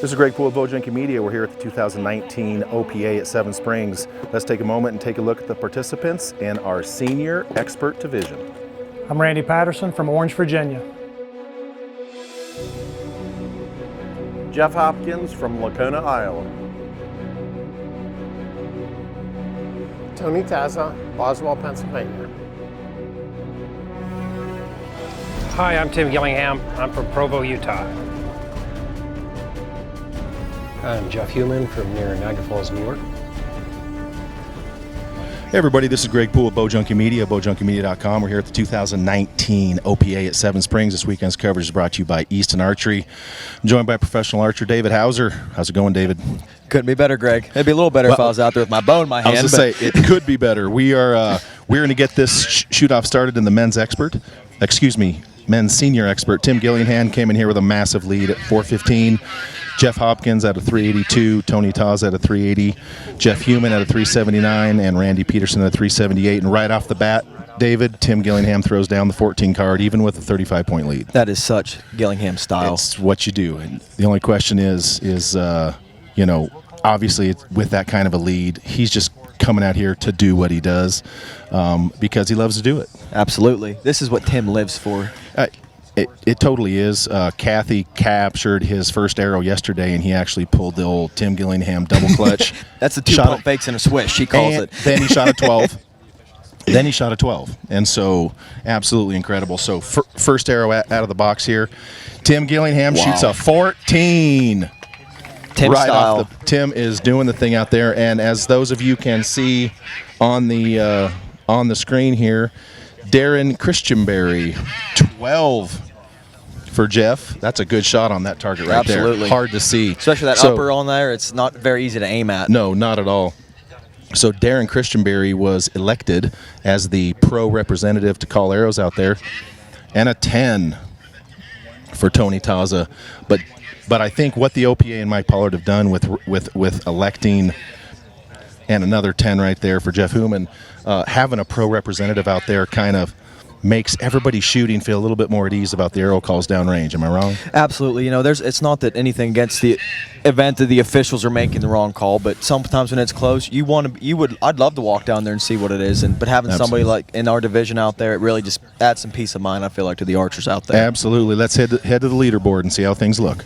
This is Greg Poole of Bowjunky Media. We're here at the 2019 OPA at Seven Springs. Let's take a moment and take a look at the participants in our Senior Expert Division. I'm Randy Patterson from Orange, Virginia. Jeff Hopkins from Lacona, Iowa. Tony Taza, Boswell, Pennsylvania. Hi, I'm Tim Gillingham. I'm from Provo, Utah. I'm Jeff Heumann from near Niagara Falls, New York. Hey everybody, this is Greg Poole of Bowjunky Media, bowjunkymedia.com. We're here at the 2019 OPA at Seven Springs. This weekend's coverage is brought to you by Easton Archery. I'm joined by professional archer David Hauser. How's it going, David? Couldn't be better, Greg. It'd be a little better if I was out there with my bow in my hand. I was going to say, it could be better. We're going to get this shoot-off started in the men's senior expert. Tim Gillingham came in here with a massive lead at 415. Jeff Hopkins at a 382, Tony Taz at a 380, Jeff Heumann at a 379, and Randy Peterson at a 378. And right off the bat, David, Tim Gillingham throws down the 14 card, even with a 35-point lead. That is such Gillingham style. It's what you do. And the only question is obviously with that kind of a lead, he's just coming out here to do what he does because he loves to do it. Absolutely. This is what Tim lives for. It totally is. Kathy captured his first arrow yesterday, and he actually pulled the old Tim Gillingham double clutch. That's the 2 pump fakes and a swish, she calls it. Then he shot a 12. Then he shot a 12. And so, absolutely incredible. So, first arrow out of the box here. Tim Gillingham shoots a 14. Tim right style. Off the, Tim is doing the thing out there, and as those of you can see on the screen here, Darren Christianberry, 12 for Jeff. That's a good shot on that target right Absolutely. there. Hard to see. Especially that upper on there, it's not very easy to aim at. No, not at all. So Darren Christianberry was elected as the pro representative to call arrows out there, and a 10 for Tony Taza. But I think what the OPA and Mike Pollard have done with electing and another 10 right there for Jeff Heumann, having a pro representative out there kind of makes everybody shooting feel a little bit more at ease about the arrow calls downrange. Am I wrong? Absolutely. It's not that anything against the event that the officials are making the wrong call, but sometimes when it's close, I'd love to walk down there and see what it is. But having somebody like in our division out there, it really just adds some peace of mind, I feel like, to the archers out there. Absolutely. Let's head to the leaderboard and see how things look.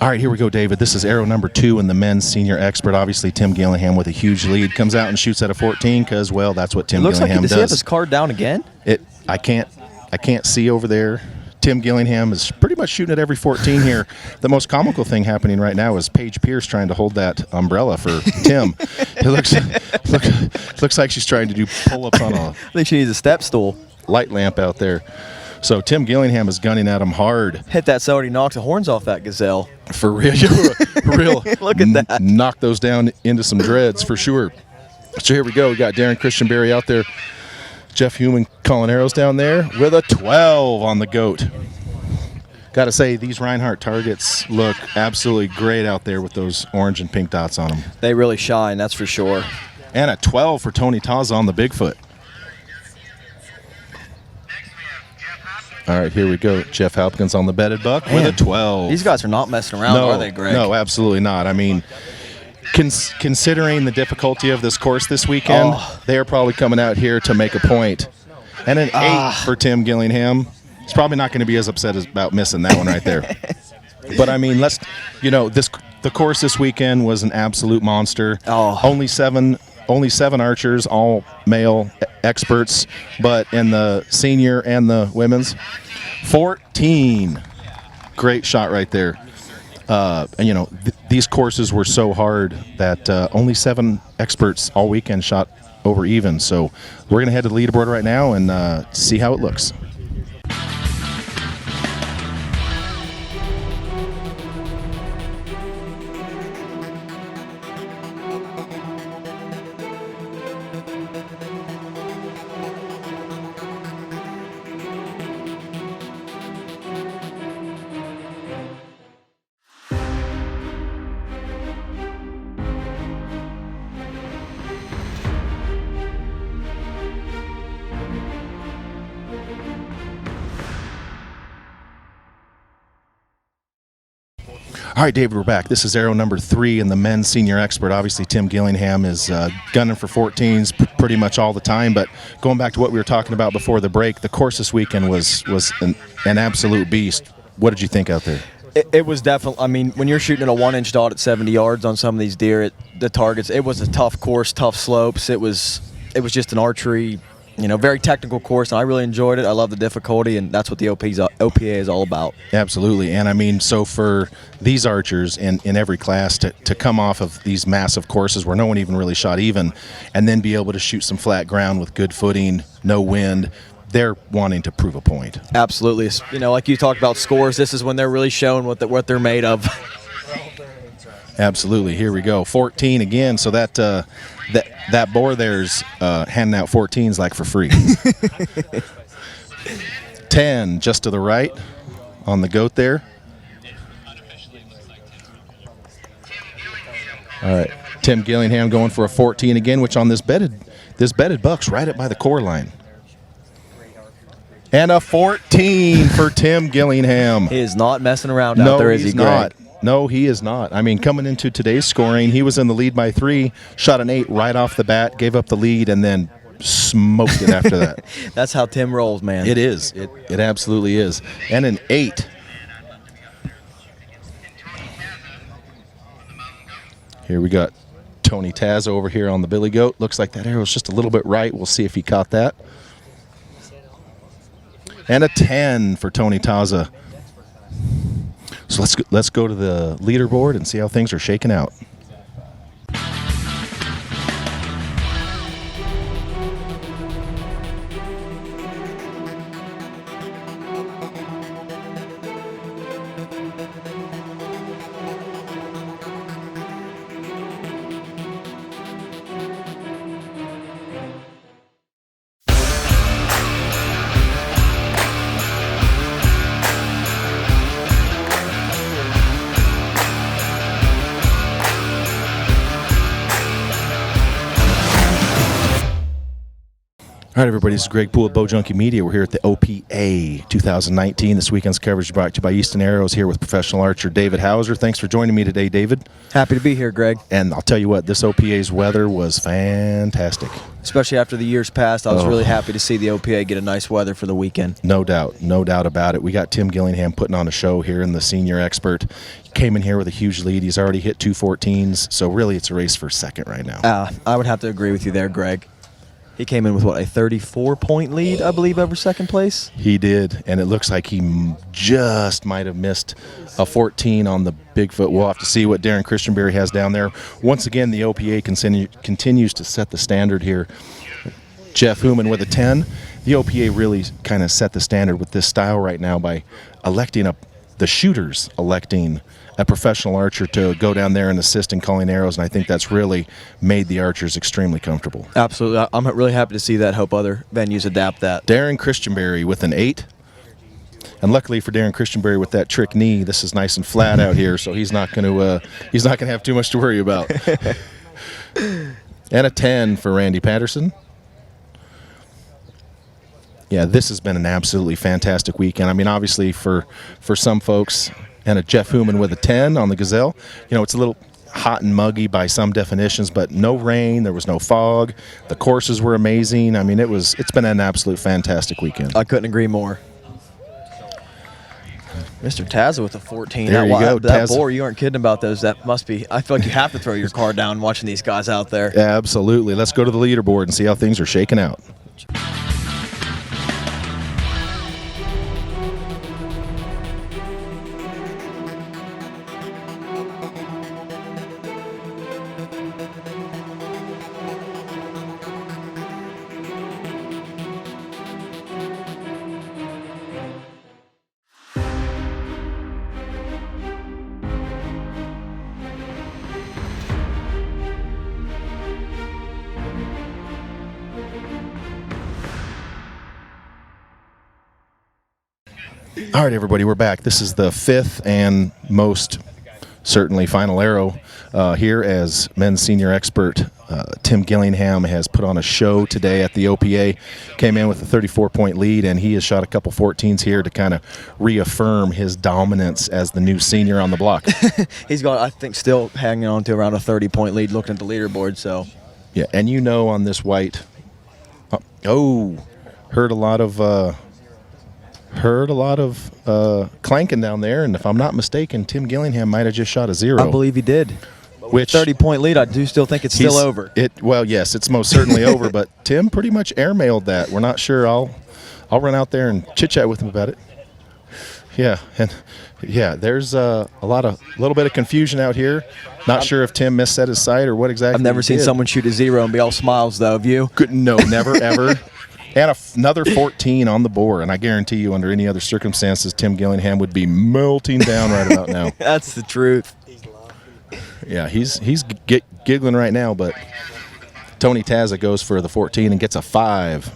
All right, here we go, David. This is arrow number 2 in the men's senior expert. Obviously, Tim Gillingham with a huge lead comes out and shoots at a 14 because, well, that's what Tim Gillingham does. Does he have his card down again? I can't see over there. Tim Gillingham is pretty much shooting at every 14 here. The most comical thing happening right now is Paige Pierce trying to hold that umbrella for Tim. It looks like she's trying to do pull-ups on a I think she needs a step stool. light lamp out there. So Tim Gillingham is gunning at him hard. Hit that so he knocked the horns off that Gazelle. For real. For real. Look at that. Knock those down into some dreads for sure. So here we go. We got Darren Christianberry out there. Jeff Heumann calling arrows down there with a 12 on the goat. Got to say, these Reinhardt targets look absolutely great out there with those orange and pink dots on them. They really shine, that's for sure. And a 12 for Tony Taza on the Bigfoot. All right, here we go. Jeff Hopkins on the bedded buck with a 12. These guys are not messing around, are they, Greg? No, absolutely not. I mean, considering the difficulty of this course this weekend, they are probably coming out here to make a point. And an 8 for Tim Gillingham. He's probably not going to be as upset about missing that one right there. But, I mean, the course this weekend was an absolute monster. Only seven archers, all male experts, but in the senior and the women's, 14. Great shot right there. And these courses were so hard that only 7 experts all weekend shot over even. So we're going to head to the leaderboard right now and see how it looks. All right, David, we're back. This is arrow number 3 and the men's senior expert. Obviously, Tim Gillingham is gunning for 14s pretty much all the time. But going back to what we were talking about before the break, the course this weekend was an absolute beast. What did you think out there? It was definitely, I mean, when you're shooting at a 1-inch dot at 70 yards on some of these deer, the targets, it was a tough course, tough slopes. It was just an archery, very technical course, and I really enjoyed it. I love the difficulty, and that's what the OPA is all about. Absolutely. And I mean, so for these archers in every class to come off of these massive courses where no one even really shot even, and then be able to shoot some flat ground with good footing, no wind, they're wanting to prove a point. Absolutely. Like you talked about scores, this is when they're really showing what they're made of. Absolutely. Here we go. 14 again. So that Boar there's handing out 14s like for free. 10 just to the right on the goat there. All right. Tim Gillingham going for a 14 again, which on this bedded buck's right up by the core line. And a 14 for Tim Gillingham. He is not messing around out there, is he, Greg? No, he is not. I mean, coming into today's scoring, he was in the lead by 3, shot an 8 right off the bat, gave up the lead, and then smoked it after that. That's how Tim rolls, man. It is. It absolutely is. And an 8. Here we got Tony Taz over here on the billy goat. Looks like that arrow's just a little bit right. We'll see if he caught that. And a 10 for Tony Taza. So let's go to the leaderboard and see how things are shaking out. All right, everybody, this is Greg Poole of Bowjunky Media. We're here at the OPA 2019. This weekend's coverage is brought to you by Easton Arrows, here with professional archer David Hauser. Thanks for joining me today, David. Happy to be here, Greg. And I'll tell you what, this OPA's weather was fantastic. Especially after the years past, I was really happy to see the OPA get a nice weather for the weekend. No doubt about it. We got Tim Gillingham putting on a show here in the senior expert. He came in here with a huge lead. He's already hit 2 14s, so really it's a race for second right now. I would have to agree with you there, Greg. He came in with, a 34-point lead, I believe, over second place? He did, and it looks like he just might have missed a 14 on the Bigfoot. We'll have to see what Darren Christianberry has down there. Once again, the OPA continues to set the standard here. Jeff Hooman with a 10. The OPA really kind of set the standard with this style right now by the shooters electing a professional archer to go down there and assist in calling arrows, and I think that's really made the archers extremely comfortable. Absolutely. I'm really happy to see that. Hope other venues adapt that. Darren Christianberry with an 8. And luckily for Darren Christianberry with that trick knee, this is nice and flat out here, so he's not going to have too much to worry about. And a 10 for Randy Patterson. Yeah, this has been an absolutely fantastic weekend. I mean, obviously for some folks, and a Jeff Hooman with a 10 on the Gazelle. It's a little hot and muggy by some definitions, but no rain, there was no fog. The courses were amazing. I mean, it's been an absolute fantastic weekend. I couldn't agree more. Mr. Tazza with a 14. There you go. That Boar, you aren't kidding about those. That must be, I feel like you have to throw your card down watching these guys out there. Absolutely. Let's go to the leaderboard and see how things are shaking out. All right, everybody, we're back. This is the 5th and most certainly final arrow here as men's senior expert Tim Gillingham has put on a show today at the OPA. Came in with a 34-point lead, and he has shot a couple 14s here to kind of reaffirm his dominance as the new senior on the block. He's got, I think, still hanging on to around a 30-point lead looking at the leaderboard. So, yeah, and on this white, heard a lot of clanking down there, and if I'm not mistaken, Tim Gillingham might have just shot a 0. I believe he did. Which 30-point lead, I do still think it's still over. Well, yes, it's most certainly over, but Tim pretty much airmailed that. We're not sure. I'll run out there and chit-chat with him about it. Yeah, and there's a little bit of confusion out here. Not sure if Tim misset his sight or what exactly. I've never seen someone shoot a 0 and be all smiles, though. Have you? No, never, ever. And another 14 on the Boar, and I guarantee you, under any other circumstances, Tim Gillingham would be melting down right about now. That's the truth. Yeah, he's giggling right now, but Tony Tazza goes for the 14 and gets a 5.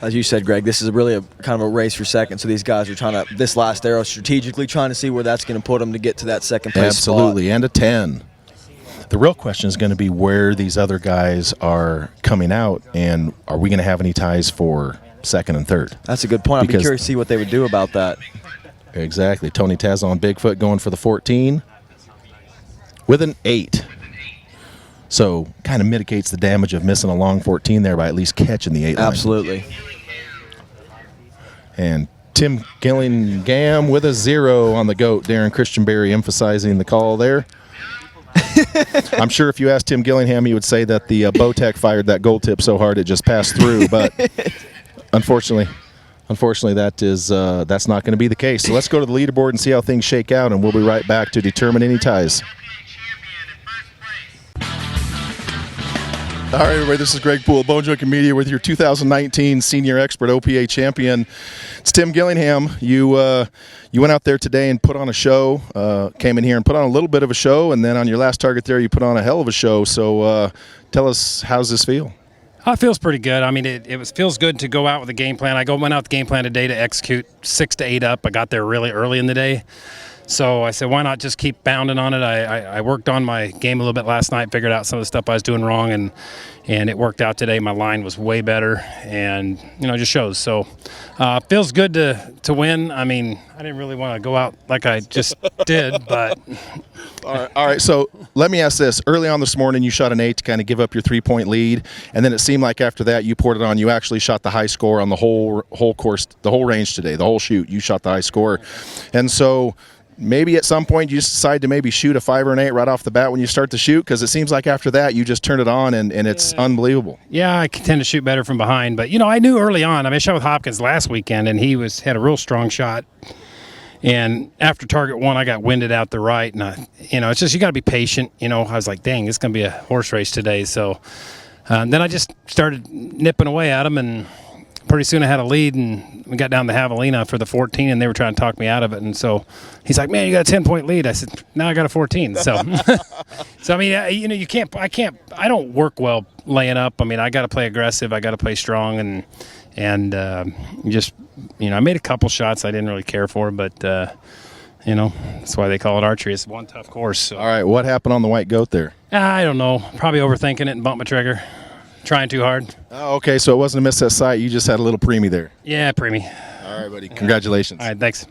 As you said, Greg, this is really a kind of a race for second. So these guys are trying to, this last arrow, strategically trying to see where that's going to put them to get to that second place Absolutely, spot. And a 10. The real question is going to be where these other guys are coming out, and are we going to have any ties for second and third? That's a good point. I'd be curious to see what they would do about that. Exactly. Tony Tazza on Bigfoot going for the 14 with an 8. So kind of mitigates the damage of missing a long 14 there by at least catching the 8 line. Absolutely. And Tim Gillingham with a 0 on the goat. Darren Christianberry emphasizing the call there. I'm sure if you asked Tim Gillingham, he would say that the Bowtech fired that gold tip so hard it just passed through. But unfortunately, that's not going to be the case. So let's go to the leaderboard and see how things shake out, and we'll be right back to determine any ties. All right, everybody, this is Greg Poole, Bowjunky Media, with your 2019 Senior Expert OPA Champion. It's Tim Gillingham. You went out there today and put on a show, came in here and put on a little bit of a show, and then on your last target there, you put on a hell of a show. So tell us, how's this feel? It feels pretty good. I mean, feels good to go out with a game plan. Went out with the game plan today to execute 6 to 8 up. I got there really early in the day. So I said, why not just keep bounding on it? I worked on my game a little bit last night, figured out some of the stuff I was doing wrong, and it worked out today. My line was way better, and, it just shows. So feels good to win. I mean, I didn't really want to go out like I just did, but. All right, so let me ask this. Early on this morning, you shot an 8 to kind of give up your 3-point lead, and then it seemed like after that you poured it on. You actually shot the high score on the whole course, the whole range today, the whole shoot. You shot the high score. And so maybe at some point you just decide to maybe shoot a 5 or an 8 right off the bat when you start to shoot, because it seems like after that you just turn it on and it's unbelievable. Yeah, I tend to shoot better from behind, but I knew early on. I shot with Hopkins last weekend, and he had a real strong shot. And after target 1, I got winded out the right, and it's just you got to be patient. I was like, dang, it's going to be a horse race today. So then I just started nipping away at him, and pretty soon I had a lead, and we got down to Javelina for the 14, and they were trying to talk me out of it. And so he's like, man, you got a 10-point lead. I said, now I got a 14. So, I mean, I don't work well laying up. I mean, I got to play aggressive. I got to play strong, and just, I made a couple shots I didn't really care for, but, that's why they call it archery. It's one tough course. So. All right, what happened on the white goat there? I don't know. Probably overthinking it and bumped my trigger. Trying too hard. Oh, okay, so it wasn't a miss at sight. You just had a little preemie there. Yeah, preemie. All right, buddy. Congratulations. All right, thanks.